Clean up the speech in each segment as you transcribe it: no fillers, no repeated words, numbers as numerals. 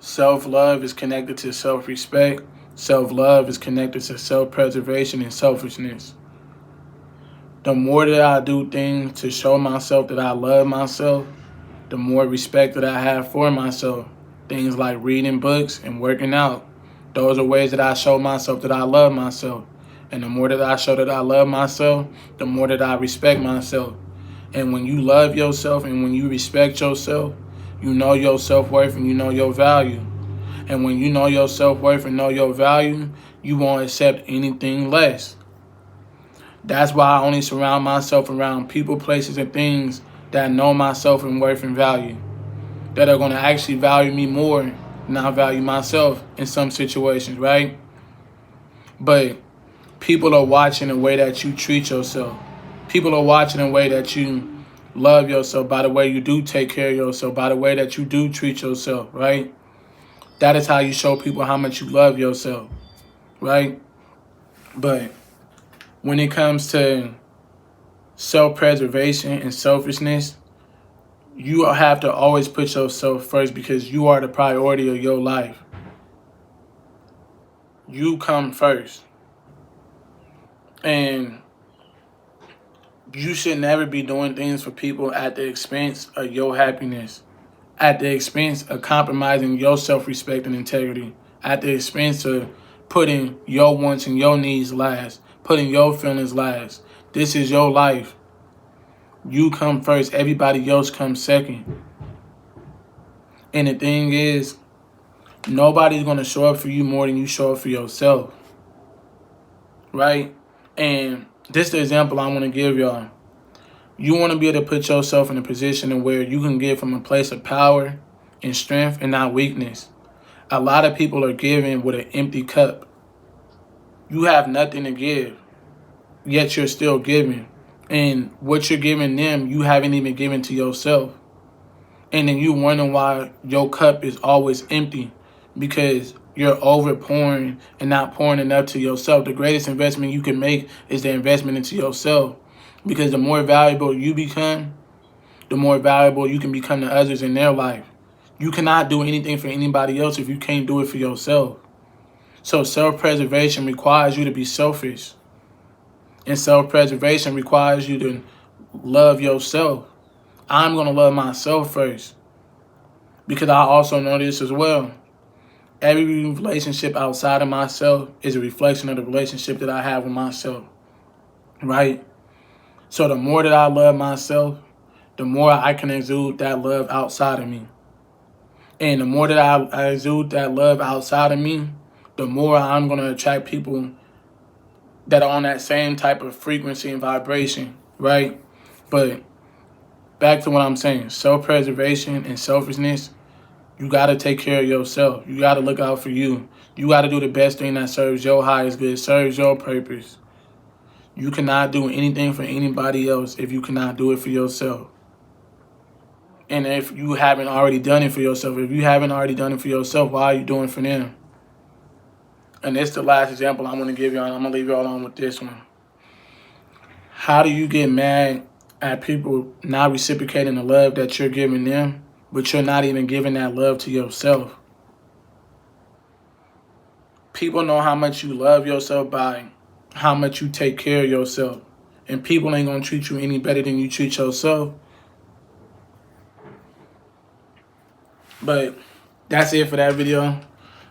Self-love is connected to self-respect. Self-love is connected to self-preservation and selfishness. The more that I do things to show myself that I love myself, the more respect that I have for myself. Things like reading books and working out. Those are ways that I show myself that I love myself. And the more that I show that I love myself, the more that I respect myself. And when you love yourself and when you respect yourself, you know your self-worth and you know your value. And when you know your self-worth and know your value, you won't accept anything less. That's why I only surround myself around people, places, and things that know my self and worth and value. That are going to actually value me more than I value myself in some situations, right? But people are watching the way that you treat yourself. People are watching the way that you love yourself, by the way you do take care of yourself, by the way that you do treat yourself, right? That is how you show people how much you love yourself, right? But when it comes to self-preservation and selfishness, you have to always put yourself first because you are the priority of your life. You come first. And you should never be doing things for people at the expense of your happiness, at the expense of compromising your self-respect and integrity, at the expense of putting your wants and your needs last, putting your feelings last. This is your life. You come first. Everybody else comes second. And the thing is, nobody's going to show up for you more than you show up for yourself. Right? And this is the example I want to give y'all. You want to be able to put yourself in a position where you can give from a place of power and strength and not weakness. A lot of people are giving with an empty cup. You have nothing to give, yet you're still giving. And what you're giving them, you haven't even given to yourself. And then you wonder why your cup is always empty, because you're overpouring and not pouring enough to yourself. The greatest investment you can make is the investment into yourself. Because the more valuable you become, the more valuable you can become to others in their life. You cannot do anything for anybody else if you can't do it for yourself. So self-preservation requires you to be selfish. And self-preservation requires you to love yourself. I'm going to love myself first. Because I also know this as well. Every relationship outside of myself is a reflection of the relationship that I have with myself. Right? So the more that I love myself, the more I can exude that love outside of me. And the more that I exude that love outside of me, the more I'm going to attract people that are on that same type of frequency and vibration, right? But back to what I'm saying, self-preservation and selfishness, you got to take care of yourself. You got to look out for you. You got to do the best thing that serves your highest good, serves your purpose. You cannot do anything for anybody else if you cannot do it for yourself. And if you haven't already done it for yourself, if you haven't already done it for yourself, why are you doing it for them? And this is the last example I'm going to give y'all, and I'm going to leave y'all on with this one. How do you get mad at people not reciprocating the love that you're giving them, but you're not even giving that love to yourself? People know how much you love yourself by how much you take care of yourself. And people ain't going to treat you any better than you treat yourself. But that's it for that video.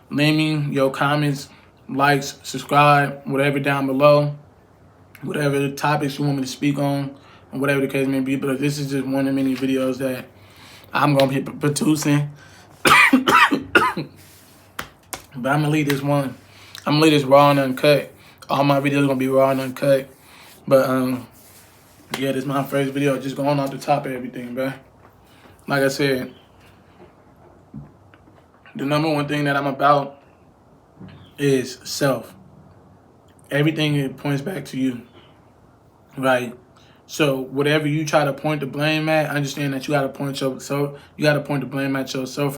Leave me your comments, likes, subscribe, whatever down below. Whatever topics you want me to speak on, or whatever the case may be. But this is just one of many videos that I'm going to be producing. But I'm going to leave this one. I'm going to leave this raw and uncut. All my videos are going to be raw and uncut. But, yeah, this is my first video. Just going off the top of everything, bro. Like I said, the number one thing that I'm about is self. Everything points back to you, right? So whatever you try to point the blame at, understand that you got to point the blame at yourself.